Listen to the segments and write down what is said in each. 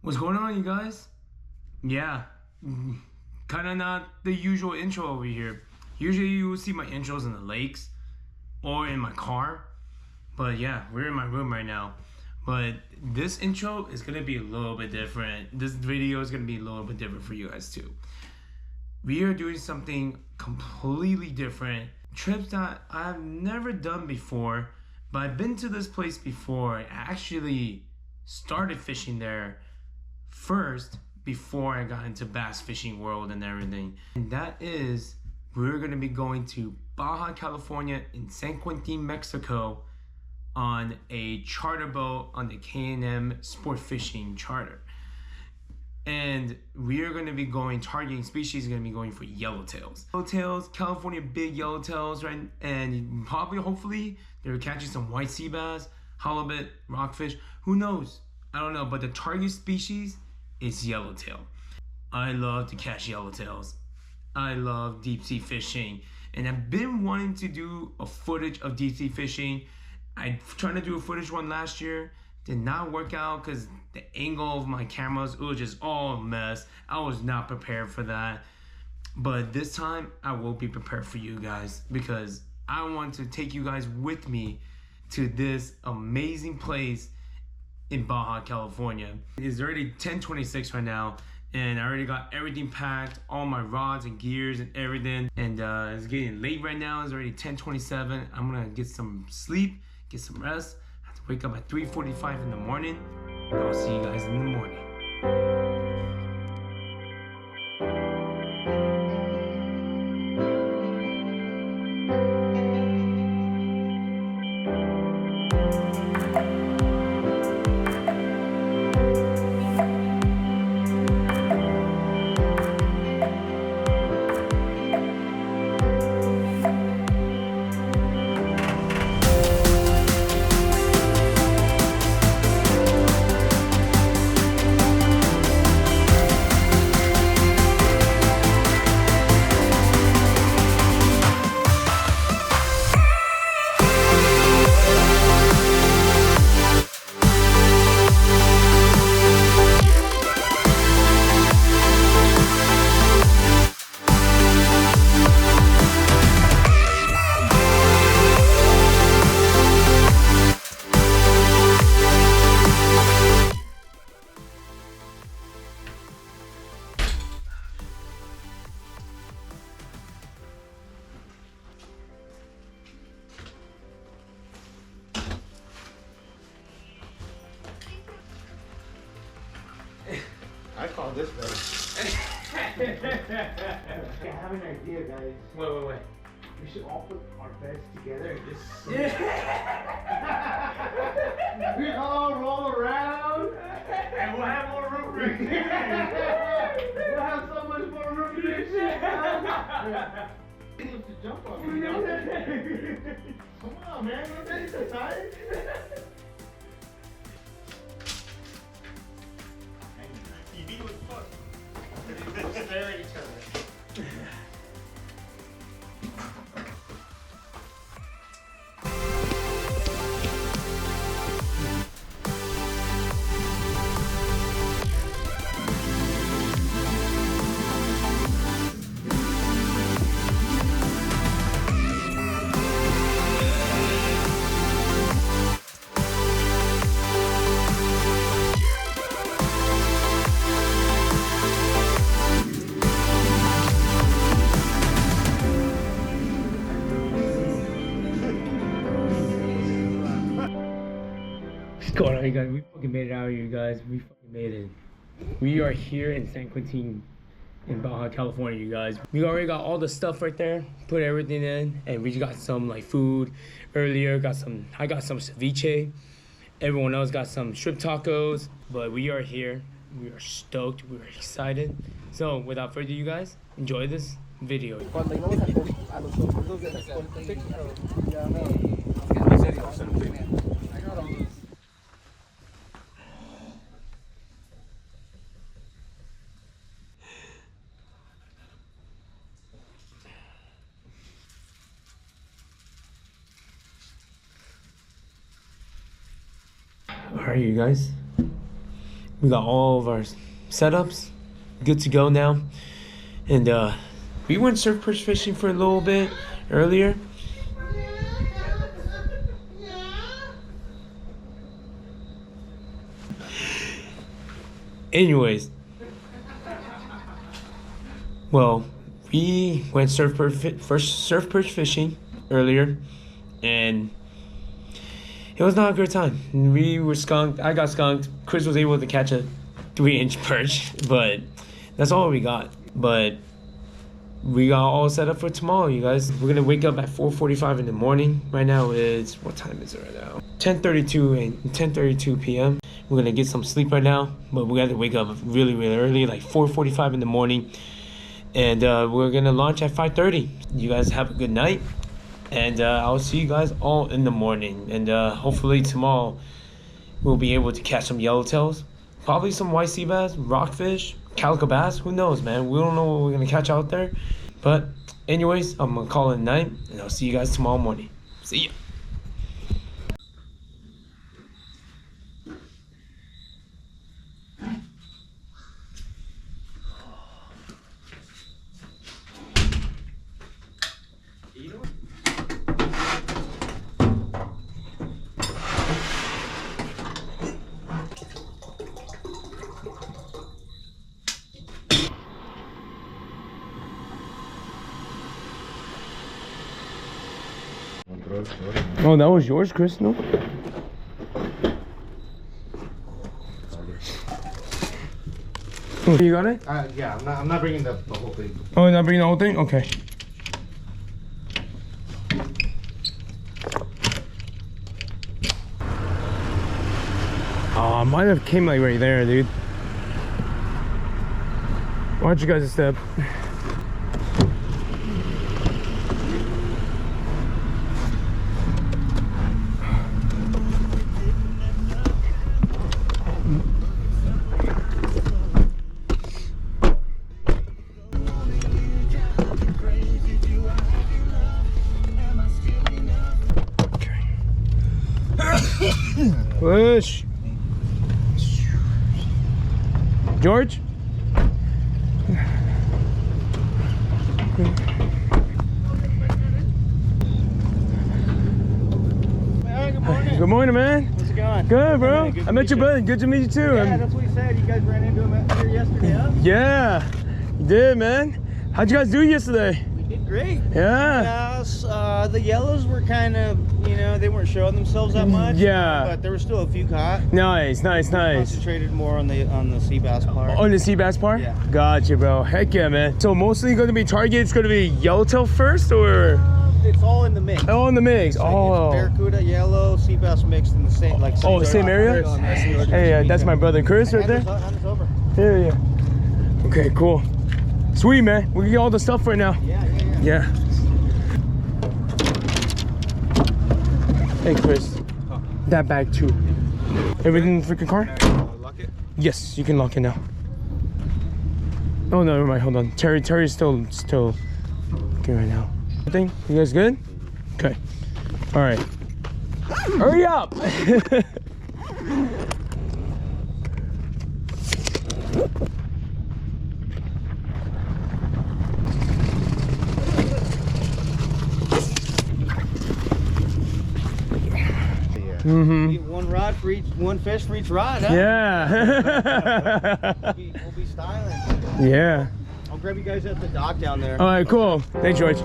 What's going on, you guys? Yeah, kind of not the usual intro over here. Usually you will see my intros in the lakes or in my car. But yeah, we're in my room right now. But this intro is going to be a little bit different. This video is going to be a little bit different for you guys too. We are doing something completely different. Trips that I've never done before, but I've been to this place before. I actually started fishing there first before I got into bass fishing world and everything. And that is, we're gonna be going to Baja California in San Quentin, Mexico on a charter boat on the K&M Sport Fishing charter. And we are gonna be targeting species, gonna be going for yellowtails. Yellowtails, California big yellowtails, right? And hopefully, they're catching some white sea bass, halibut, rockfish, who knows? I don't know, but the target species is yellowtail. I love to catch yellowtails. I love deep sea fishing. And I've been wanting to do a footage of deep sea fishing. I tried to do a footage one last year. Did not work out because the angle of my cameras, it was just all a mess. I was not prepared for that. But this time, I will be prepared for you guys because I want to take you guys with me to this amazing place in Baja California. It's already 10:26 right now, and I already got everything packed, all my rods and gears and everything. And it's getting late right now. It's already 10:27. I'm gonna get some sleep, get some rest. I have to wake up at 3:45 in the morning. And I'll see you guys in the morning. I call this better. I have an idea, guys. Wait. We should all put our beds together and just We all roll around and we'll have more room for it. We'll have so much more room for this shit. He needs to jump on me. Come on, man. We're ready to tie. You need with fuck. Stare at each other. What's going on, you guys? We fucking made it out here, guys. We fucking made it. We are here in San Quentin in Baja California, you guys. We already got all the stuff right there, put everything in, and we just got some like food earlier. I got some ceviche. Everyone else got some shrimp tacos, but we are here. We are stoked. We are excited. So without further ado, you guys, enjoy this video. Cuando íbamos a los concursos de Alright, you guys, We got all of our setups good to go now. And we went surf perch fishing for a little bit earlier. Anyways, well, we went surf perch fishing earlier, and it was not a good time. We were skunked. I got skunked. Chris was able to catch a 3-inch perch, but that's all we got. But we got all set up for tomorrow, you guys. We're gonna wake up at 4:45 in the morning. Right now it's, what time is it right now? 10:32 p.m. We're gonna get some sleep right now, but we gotta wake up really early, like 4:45 in the morning. And we're gonna launch at 5:30. You guys have a good night, and I'll see you guys all in the morning. And hopefully tomorrow we'll be able to catch some yellowtails, probably some white sea bass, rockfish, calico bass. Who knows, man? We don't know what we're gonna catch out there. But anyways, I'm gonna call it a night, and I'll see you guys tomorrow morning. See ya. Oh, that was yours, Chris? No? Oh, you got it? Yeah, I'm not bringing the whole thing. Oh, you're not bringing the whole thing? Okay. Oh, I might have came like right there, dude. Watch you guys a step. Push. George? Good morning, man. How's it going? Good, bro. Good I met your buddy. Good to meet you too. Yeah, that's what he said. You guys ran into him out here yesterday, huh? Yeah, you did, man. How'd you guys do yesterday? We did great. Yeah. The yellows were kind of, you know, they weren't showing themselves that much. Yeah. But there were still a few caught. Nice. Concentrated more on the sea bass part. On the sea bass part? Yeah. Gotcha, bro. Heck yeah, man. So mostly going to be target, it's going to be yellowtail first, or? It's all in the mix. Oh, in the mix. It's Oh. Barracuda, yellow, sea bass mixed in the same, like. Oh, the same area? Hey, that's my brother Chris right there. Hand us over. Yeah. Okay, cool. Sweet, man. We get all the stuff right now. Yeah. Hey, Chris. That bag too. Everything in the freaking car? Lock it? Yes, you can lock it now. Oh no, never mind. Hold on. Terry's still okay right now. Thing? You guys good? Okay. All right. Hurry up! One fish for each rod, huh? Yeah. We'll be styling. Yeah. I'll grab you guys at the dock down there. All right, cool. Thanks, George.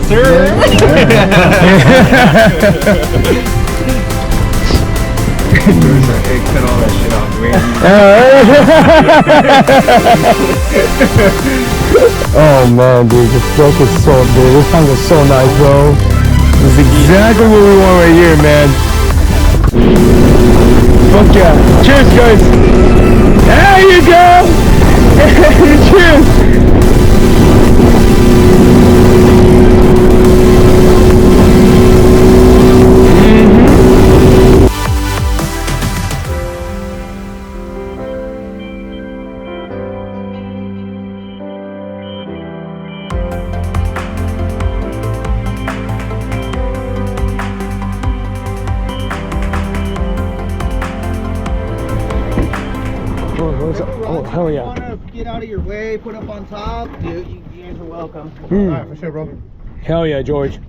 Sir. Cut all that shit off, man. Oh man, dude, this deck is so big. This song is so nice, bro. This is exactly what we want right here, man. Fuck yeah. Cheers. What's up? Oh, hell yeah. If you want to get out of your way, put up on top, you guys are welcome. Alright, for sure, bro. Hell yeah, George.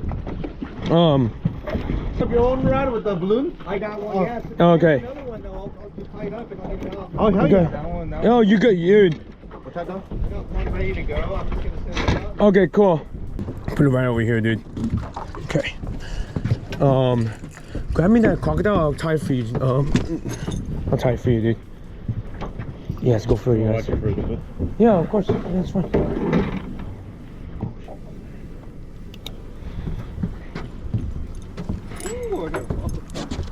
Have your own ride with the balloon? I got one, yes. Okay. Another one, though. I'll just tie it up and I'll get it off. Oh, hell Okay. yeah. That one. Oh, you good, dude. What's that, though? I got one ready to go. I'm just going to set it up. Okay, cool. Put it right over here, dude. Okay. Grab me that crocodile. I'll tie it for you. I'll tie it for you, dude. Yes, go for it, guys. Yeah, of course. That's fine.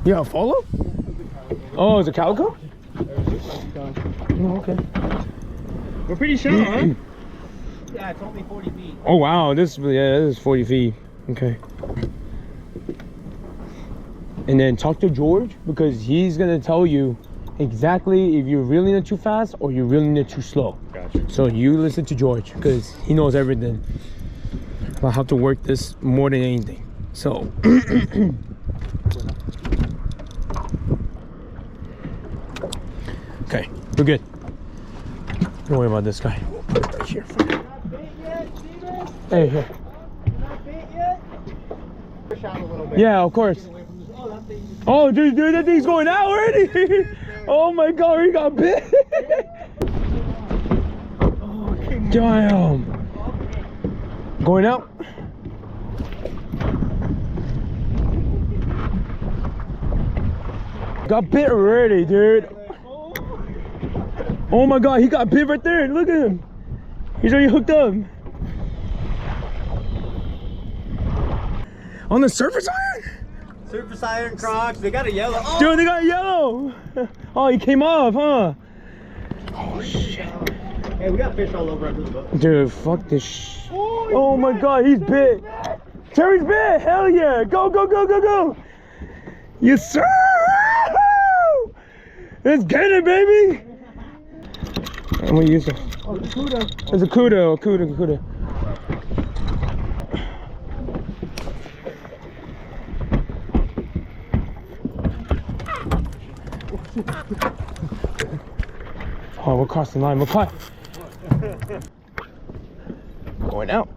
Yeah, follow? Oh, is it calico? Oh, okay. We're pretty shallow, huh? Yeah, it's only 40 feet. Oh wow, this is 40 feet. Okay. And then talk to George because he's gonna tell you exactly if you're reeling it too fast or you're reeling it too slow. Gotcha. So you listen to George because he knows everything about how to work this more than anything. So okay, we're good. Don't worry about this guy. Put it right here. Not bit yet, Steven? Hey, here. Not bit yet? Push out a little bit. Yeah, of course. Oh, that thing. Oh, dude, that thing's going out already. Oh my God, he got bit. Oh, okay. Damn. Going out. Got bit already, dude. Oh my God, he got bit right there. Look at him. He's already hooked up. On the surface iron? Surface iron Crocs, they got a yellow. Oh, Dude, they got yellow. Oh, he came off, huh? Oh shit. hey, we got fish all over under the boat. Dude, fuck this shit. Oh my God, he's bit. Terry's bit. Hell yeah. Go, go, go, go, go. Yes, sir. Let's get it, baby. I'm gonna use it. Oh, the Cuda. It's a cuda. Oh, we're crossing the line. We're caught. Going out.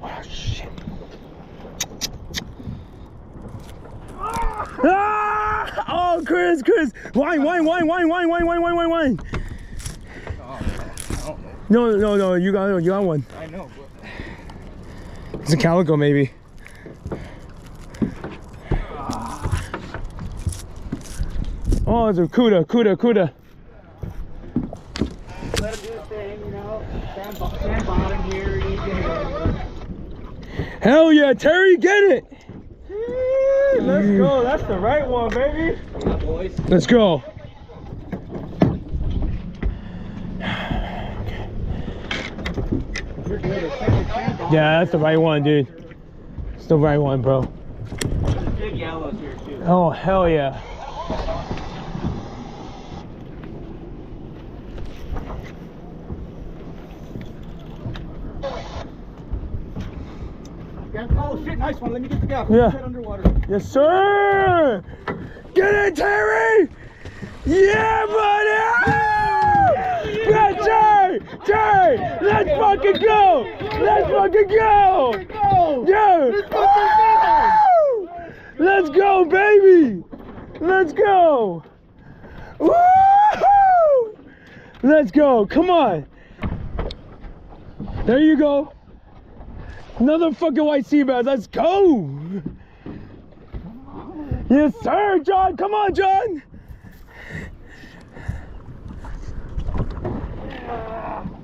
Oh shit. Ah! Oh, Chris. Wine. No, you got one. I know, but It's a calico, maybe. Oh, it's a cuda. let him do his thing, you know. Stand bottom here, easy. Hell yeah, Terry, get it. Let's go. That's the right one, baby. Boys. Let's go. Yeah, that's the right one, dude. It's the right one, bro. There's big yellows here too. Oh, hell yeah. Oh shit, nice one. Let me get the gap. Yeah. Head underwater. Yes, sir. Get it, Terry. Yeah, buddy. Yeah, Terry. Let's fucking go. Yeah. Let's go, baby. Let's go. Woo-hoo! Let's go. Come on. There you go. Another fucking white sea bass. Let's go. Yes, sir, John. Come on, John.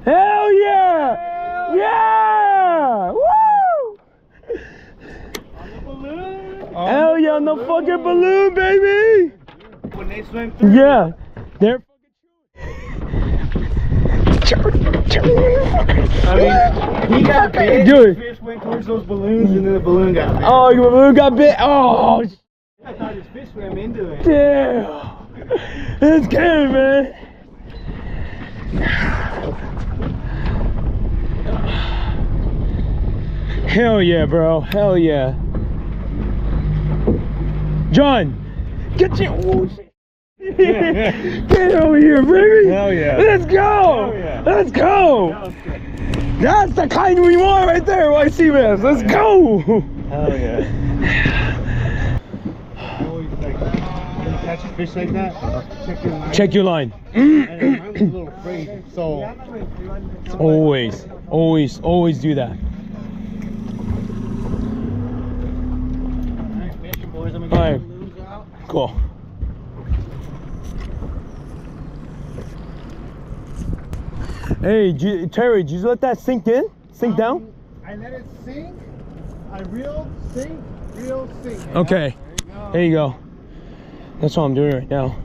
Hell yeah. Yeah. Woo. Hell yeah, on the fucking balloon, baby. When they swim through. Yeah. They're I mean, he got bit. Dude. The fish went towards those balloons, and then the balloon got bit. Oh, your balloon got bit. Oh, I thought his fish swam into it. damn. It's good, man. Hell yeah, bro. Hell yeah. John, Get your oh shit. Get over here, baby. Hell yeah. Let's go. Hell yeah. Let's go. That's the kind we want right there, white sea bass. Let's go. Hell yeah. Always like, when you catch a fish like that, check your line. Check your line. And I was a little afraid, so Always do that. alright, fishing boys, I'm All gonna right. get the lures out. Cool. Hey, Terry, did you let that sink in? Sink down? I let it sink. I reel, sink. Okay. There you go. That's what I'm doing right now.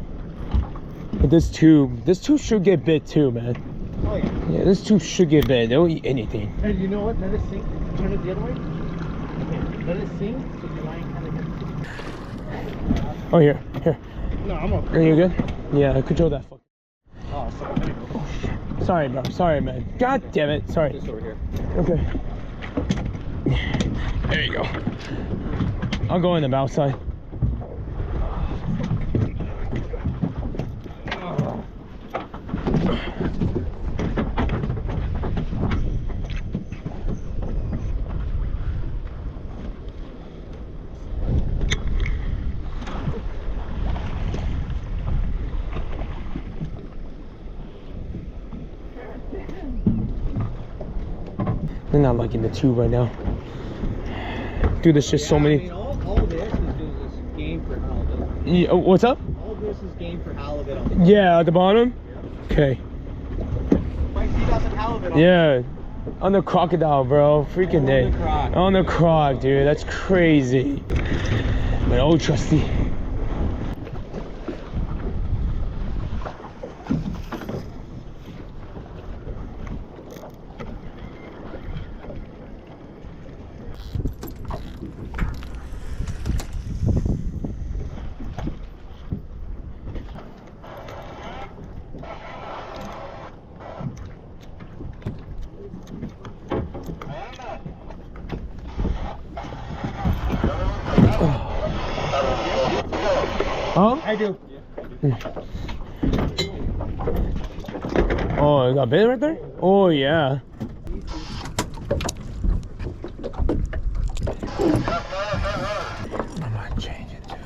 But this tube should get bit too, man. Oh yeah. Yeah, this tube should get bit. They'll eat anything. And you know what? Let it sink. Turn it the other way. Okay. Let it sink so the line kind of gets. Oh, here. No, I'm okay. Are you good? Yeah, control that. Fuck. Oh, sorry. Let me go. Sorry, bro. Sorry, man. God damn it. Sorry. Just over here. Okay. There you go. I'll go in the bow side. They're not liking the tube right now. Dude, there's just so many. All this is game for halibut. Yeah, what's up? All this is game for halibut on the Yeah, at the bottom? Okay. Might see got some halibut on Yeah. On the crocodile, bro. Freaking day. On the croc. On the croc, dude. That's crazy. But oh, trusty. Huh? I do. Oh, you got bait right there? Oh, yeah. I'm not changing to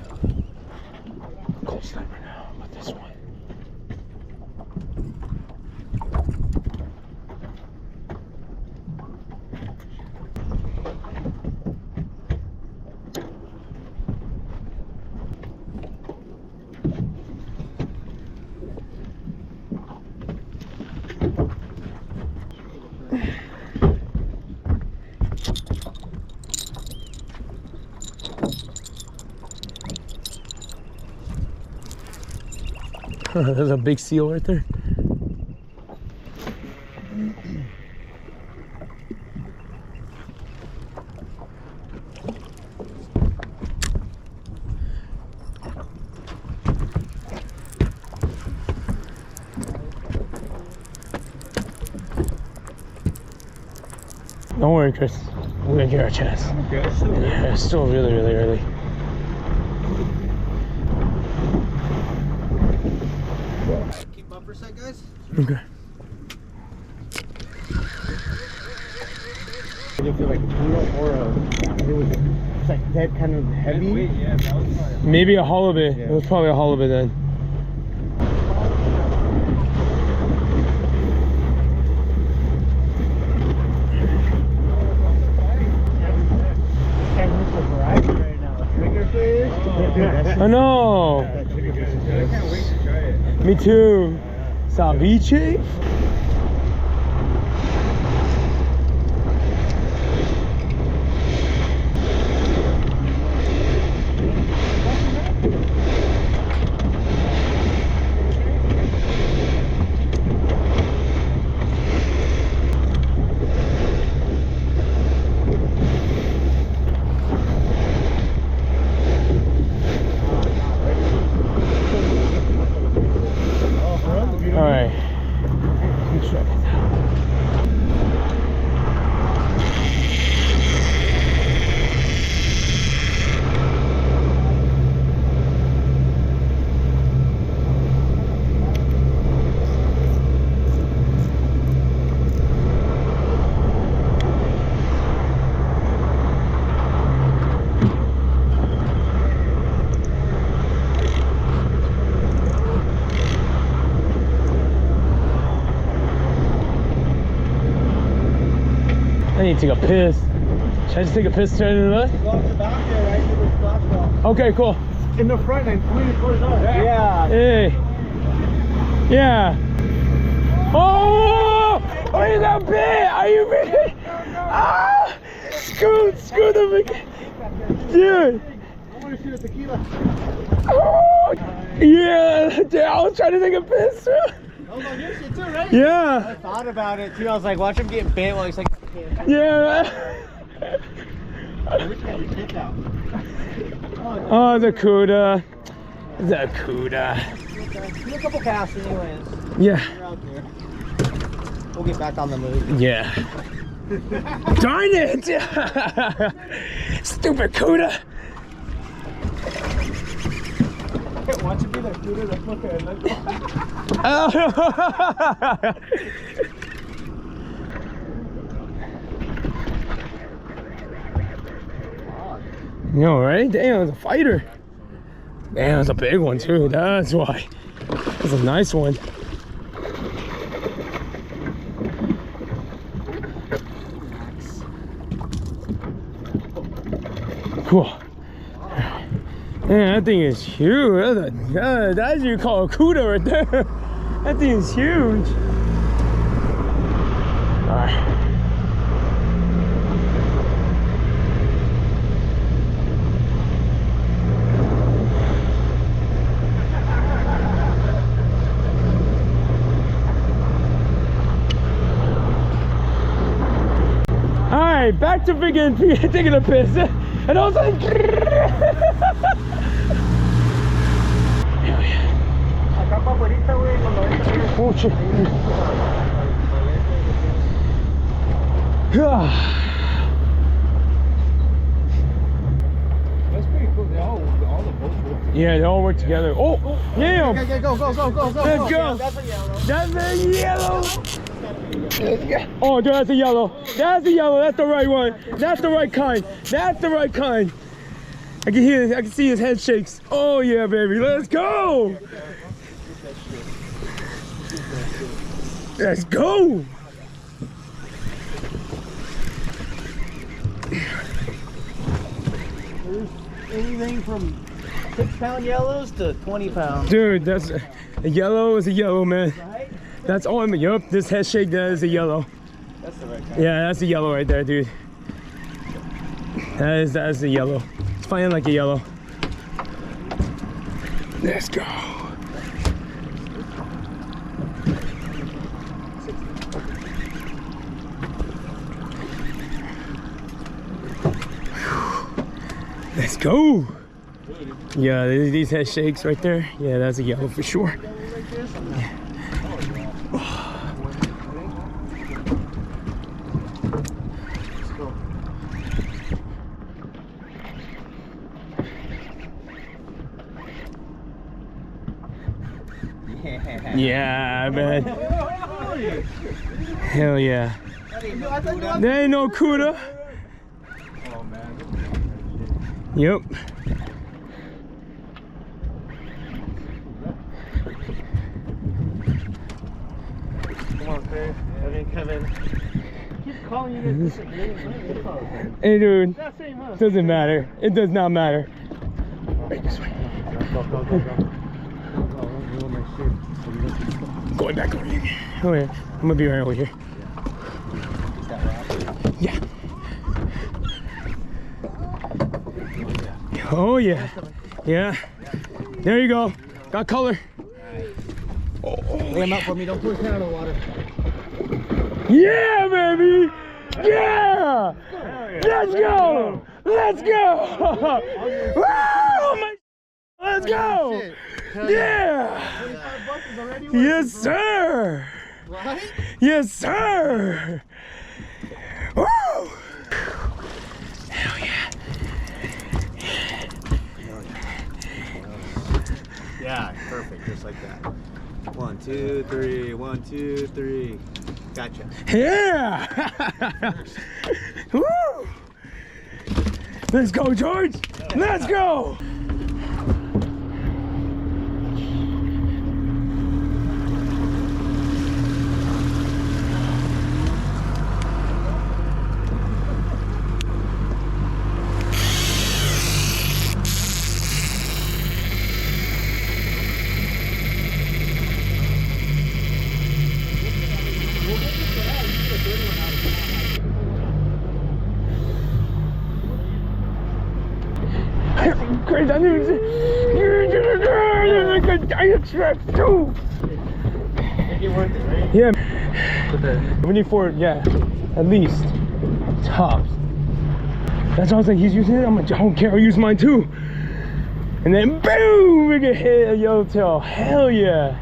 cold sniper now, but this one. There's a big seal right there. Don't worry, Chris. We're gonna get our chance. Yeah, it's still really, really early. Keep up for a sec, guys. Okay. I didn't feel like a tuna or it's like dead kind of heavy. Maybe a halibut. Yeah. It was probably a halibut then. I know. Me too. Ceviche? All right. to take a piss. Should I just take a piss turn to the left? Go up the back there, right to the splash wall. Okay, cool. In the front and clean it towards us. Yeah. Hey. Yeah. Oh! Are you that big? Are you big? Ah! Screw the big. Dude. I want to see the tequila. Oh! Yeah. Dude, I was trying to take a piss too. That was on your shit too, right? Yeah. I thought about it too. I was like, watch him get bit while he's like, Yeah. I wish I had your tits out. Oh, the CUDA. The CUDA. do a couple casts anyways. Yeah. You're out there. We'll get back on the move. Yeah. Darn it! Stupid CUDA. Watch it be that CUDA that's fucking. You know, right? Damn, it was a fighter. Damn, it was a big one too. That's why. It was a nice one. Cool. Man, that thing is huge. That's you call a CUDA right there. That thing is huge. All right. Alright, back to freaking taking a piss. And I was like, oh shit. That's pretty cool. All the boats work. Yeah, they all work together. Oh, yeah. Okay, go. Let's go. That's a yellow. That's a yellow. Oh, dude, that's a yellow. That's a yellow. That's the right one. That's the right kind. That's the right kind. I can hear. I can see his head shakes. Oh yeah, baby. Let's go. Let's go. There's anything from 6-pound yellows to 20 pounds. Dude, that's a yellow is a yellow, man. Right? That's all I'm. Yup, this head shake, that is a yellow. That's the right kind. Yeah, that's a yellow right there, dude. That is a yellow. It's flying like a yellow. Let's go. Let's go. Yeah, these head shakes right there. Yeah, that's a yellow for sure. Yeah, man. Hell yeah. There ain't no CUDA. Oh man. Yep. Come on, Kevin. Kevin. Keep calling you guys different names. Hey, dude. That same, huh? Doesn't matter. It does not matter. Right this way. Go. Going back over here. Oh yeah. I'm gonna be right over here. Yeah. Oh yeah. Yeah. There you go. Got color. Oh, Lay him up for me. Don't put his hand in the water. yeah, baby. Yeah. Let's go. Let's go. Oh my. Let's go. Yeah. Yes, sir. Right? Yes, sir. Woo. Hell yeah. Yeah, perfect. Just like that. 1, 2, 3. 1, 2, 3. Gotcha. Yeah. Woo. Let's go, George. Let's go. Crazy, I didn't even like a diet track too. Make it worth it, right? Yeah. We need 4, yeah, at least. Tops. That's why I was like, he's using it. I'm like, I don't care, I'll use mine too. And then boom, we get hit a yellowtail. Hell yeah.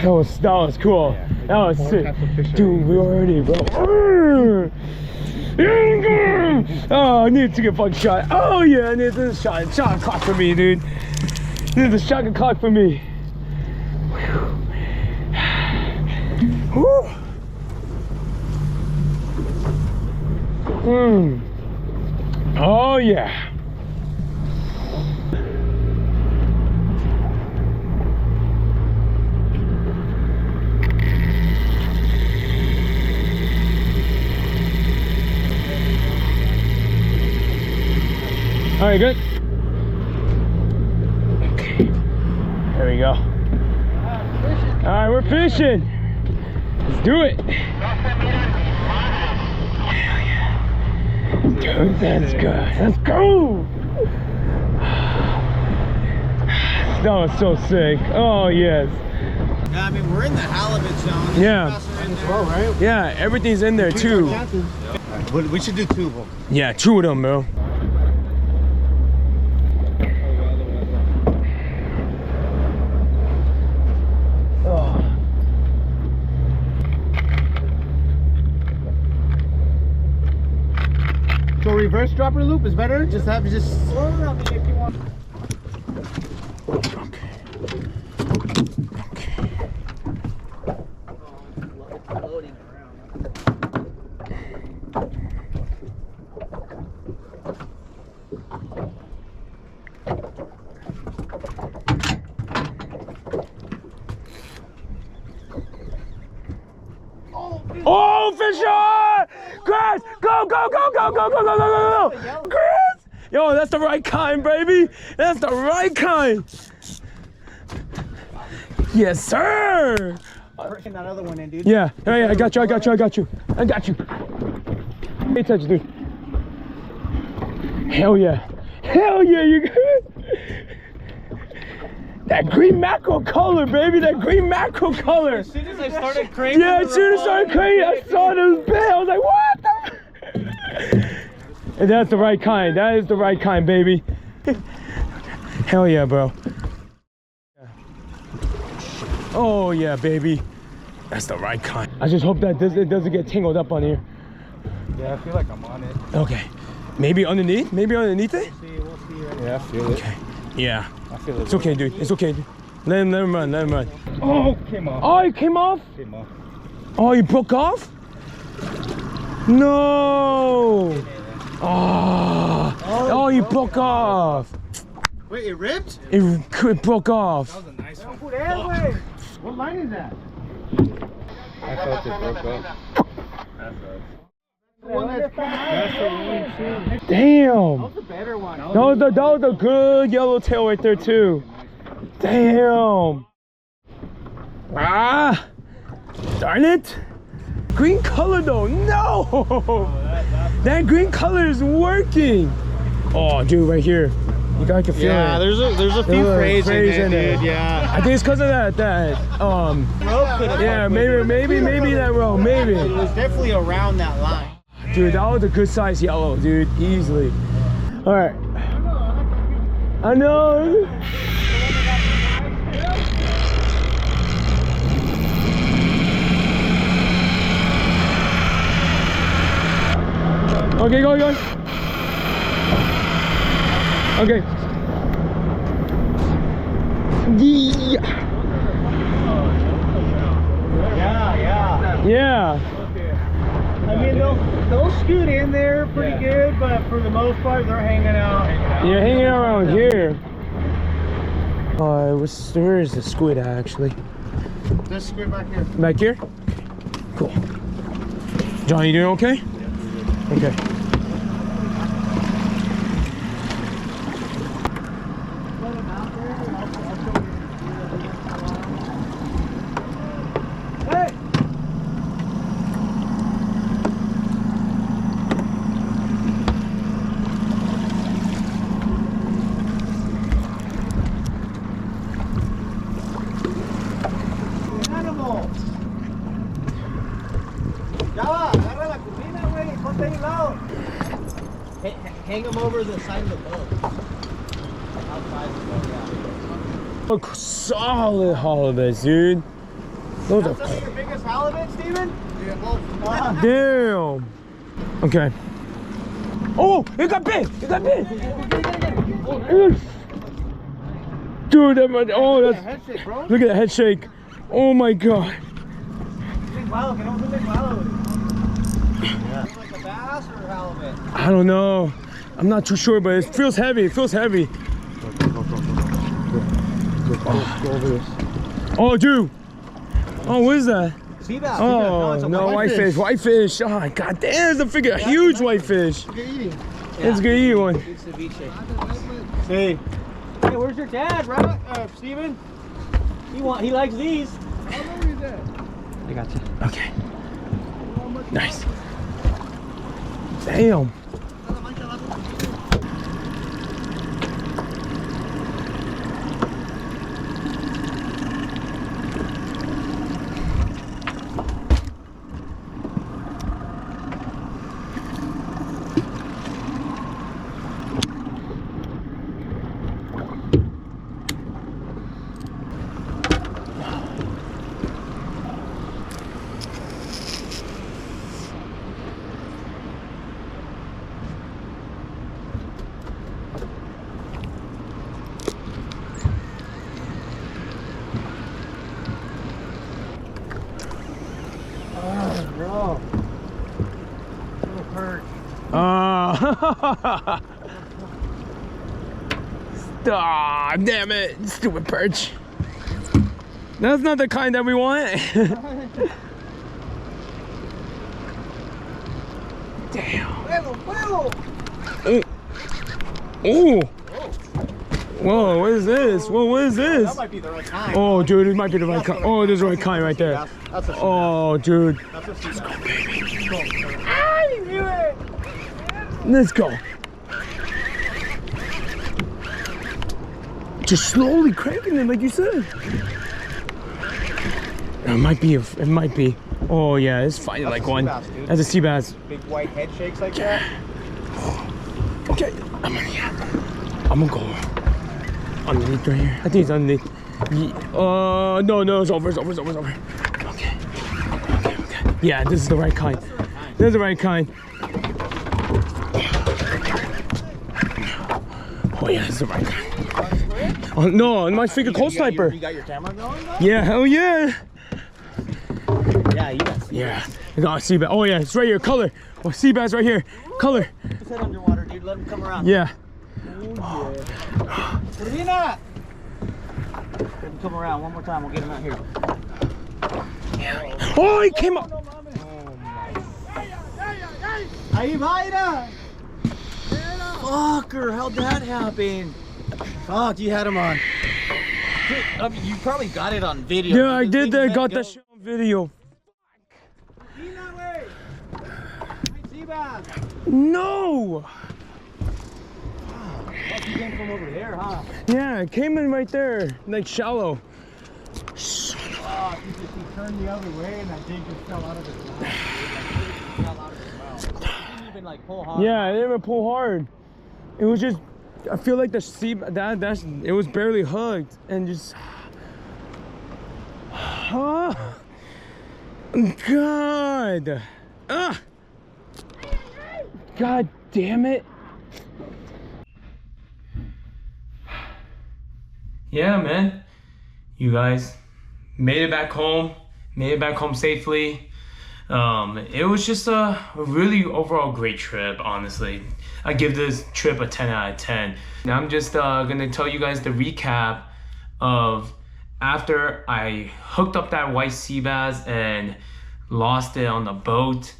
That was cool. That was sick. Dude, we already, bro. Oh, I need to get a fucking shot. Oh yeah, I need this shot. Shot clock for me, dude. This is a shot clock for me. Whew. Oh yeah. All right, good. Okay, there we go. All right, we're fishing. Let's do it. Dude, that's good. Let's go. That was so sick. Oh yes. Yeah, I mean we're in the halibut zone. Yeah. Well, right? Yeah, everything's in there too. But we should do 2 of them. Yeah, 2 of them, bro. So reverse dropper loop is better? Just have if you want. Okay. Loading Oh, fish on! Chris, go, go, go, go, go, go, go, go, go, go! Chris! Yo, that's the right kind, baby! That's the right kind! Yes, sir! that other one in, dude. Yeah, yeah, I got you, I got you, I got you. I got you. Pay attention, dude. Hell yeah. Hell yeah, you good? That green mackerel color, baby, that green mackerel color. As soon as I started cranking. Yeah, as soon as I started cranking, I saw those big. I was like, what the? And that's the right kind. That is the right kind, baby. Hell yeah, bro. Oh yeah, baby. That's the right kind. I just hope that it doesn't get tangled up on here. Yeah, I feel like I'm on it. Okay. Maybe underneath? Maybe underneath it? We'll see right now. Yeah, I feel it. Okay. Yeah. I feel it. It's okay, dude. It's okay, dude. Let him run, let him run. Oh, came off. Oh, it came off? Came off. Oh, you broke off? No! Oh, you broke off. Wait, it ripped? It broke off. That was a nice one. What line is that? I felt it broke up. That's The one that's the one too. Damn. That's a better one. That was a good yellowtail right there too. Damn. Ah. Darn it. Green color though. No. That green color is working. Oh, dude, right here. You guys can feel Yeah, it. there's a few frays in there, dude. Yeah. I think it's because of that Rope could have. yeah, maybe that row, maybe. It was definitely around that line. Dude, that was a good size yellow, dude, easily. All right. I know. Okay, go. Okay. Yeah. Yeah. I mean, they'll scoot in there pretty good, but for the most part, they're hanging out. Yeah, hanging out around here. Where is the squid at, actually? This squid back here. Back here? Cool. John, you doing okay? Okay. over the side of the boat. Outside the boat, yeah. Look, solid halibuts, dude. Those That's are some of your biggest halibut, Steven? Yeah, both. damn. Okay. Oh, it got big. It got big. Dude, that might, oh, that's. Head shake, bro. Look at that head shake. Oh my god. Big wallow, que no se big wallow. Yeah. Like a bass or halibut? I don't know. I'm not too sure, but it feels heavy. It feels heavy. Go over this. Oh, dude. Oh, what is that? Sea bass. Oh, no, whitefish. Whitefish. Oh, god damn, it's a figure. A huge whitefish. Good eating. It's good eat one. It's ceviche. See. Hey, where's your dad, right? Steven? He likes these. How long is that? I got you. Okay. Nice. Damn. Bro. Little perch. Ah, damn it. Stupid perch. That's not the kind that we want. Damn. Oh. Whoa, what is this? Whoa, what is this? That might be the right kind. Oh, dude, it might be the right kind. Oh, there's the right kind right there. That's a Oh, dude. That's a sea bass. Let's go. Just slowly cranking it like you said. It might be. It might be. Oh yeah, it's fighting like one. Bass, dude. That's a sea bass. Big white head shakes like that. Okay, I'm gonna go underneath right here. I think it's underneath. No, it's over. Okay. Yeah, this is the right kind. This is the right kind. Oh yeah, this is the right kind. Oh no, my finger cold sniper. You got your camera going, though? Yeah, hell yeah. Yeah, you got sea Yeah, I got a sea bass. Oh yeah, it's right here. Color. Oh, sea bass right here. Color. Put his head underwater, dude. Let him come around. Yeah. Oh, yeah. Put him in that. Let him come around one more time. We'll get him out here. Oh, he came up. Ahí va, Fucker, how'd that happen? Fuck, you had him on. I mean, you probably got it on video. Yeah, I did that. Got that shit on video. No. You came from over there, huh? Yeah, it came in right there, like shallow. Oh, he turned the other way and I think it fell out of his mouth. It fell out of his mouth. It didn't even like pull hard. Yeah, it didn't even pull hard. It was just, I feel like the sea, it was barely hugged and just. Oh, God. God damn it. Yeah, man. You guys made it back home safely. It was just a really overall great trip, honestly. I give this trip a 10 out of 10. Now I'm just gonna tell you guys the recap of after I hooked up that white sea bass and lost it on the boat.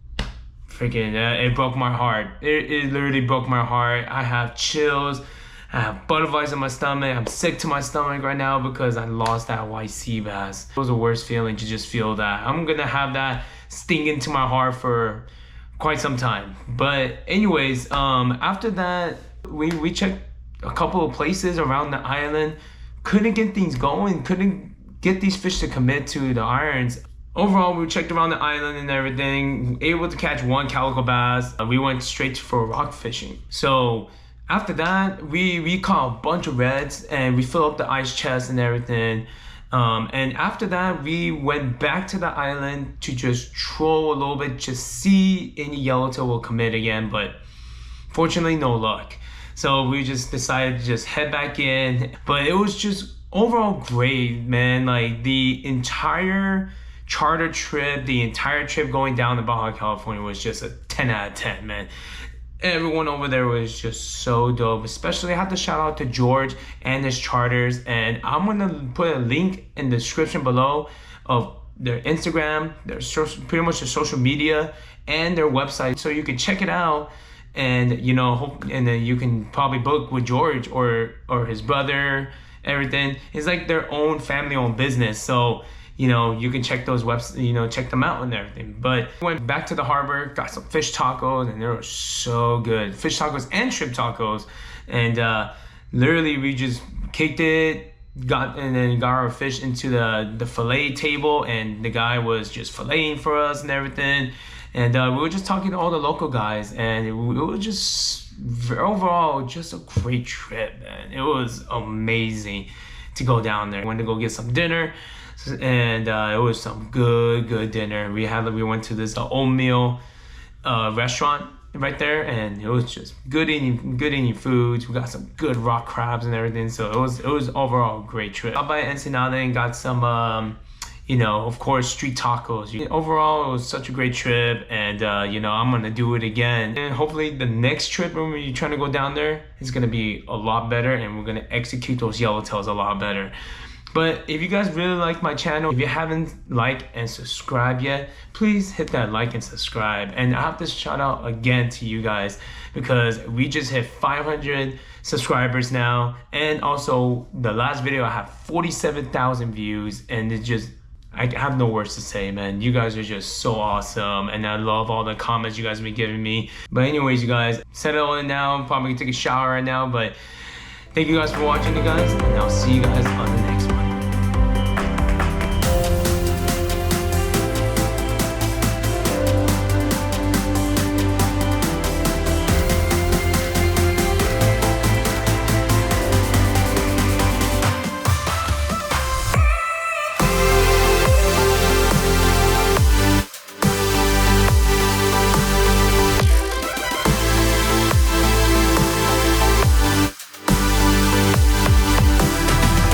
Freaking, it broke my heart. It literally broke my heart. I have chills. I have butterflies in my stomach. I'm sick to my stomach right now because I lost that white sea bass. It was the worst feeling to just feel that. I'm gonna have that sting into my heart for quite some time. But anyways, after that, we checked a couple of places around the island. Couldn't get things going. Couldn't get these fish to commit to the irons. Overall, we checked around the island and everything, able to catch one calico bass. We went straight for rock fishing. So after that, we caught a bunch of reds and we filled up the ice chest and everything. And after that, we went back to the island to just troll a little bit, just see any yellowtail will commit again. But fortunately, no luck. So we just decided to just head back in. But it was just overall great, man. Like the entire charter trip, the entire trip going down to Baja California was just a 10 out of 10, man. Everyone over there was just so dope. Especially I have to shout out to George and his charters, and I'm gonna put a link in the description below of their Instagram, their pretty much their social media, and their website, so you can check it out. And you know, and then you can probably book with George or his brother. Everything is like their own family-owned business, so you know, you can check those websites, you know, check them out and everything. But went back to the harbor, got some fish tacos, and they were so good. Fish tacos and shrimp tacos. And literally we just kicked it, got our fish into the fillet table, and the guy was just filleting for us and everything. And we were just talking to all the local guys, and it was just overall just a great trip, man. It was amazing to go down there. Went to go get some dinner. And it was some good dinner. We went to this oatmeal restaurant right there, and it was just good eating foods. We got some good rock crabs and everything, so it was overall a great trip. Out by Ensenada and got some you know, of course, street tacos. Overall, it was such a great trip, and you know, I'm gonna do it again. And hopefully the next trip when we're trying to go down there is gonna be a lot better, and we're gonna execute those yellowtails a lot better. But if you guys really like my channel, if you haven't liked and subscribed yet, please hit that like and subscribe. And I have to shout out again to you guys, because we just hit 500 subscribers now. And also the last video I have 47,000 views, and it just, I have no words to say, man. You guys are just so awesome, and I love all the comments you guys have been giving me. But anyways, you guys, settle in now. I'm probably gonna take a shower right now, but thank you guys for watching, you guys, and I'll see you guys on the next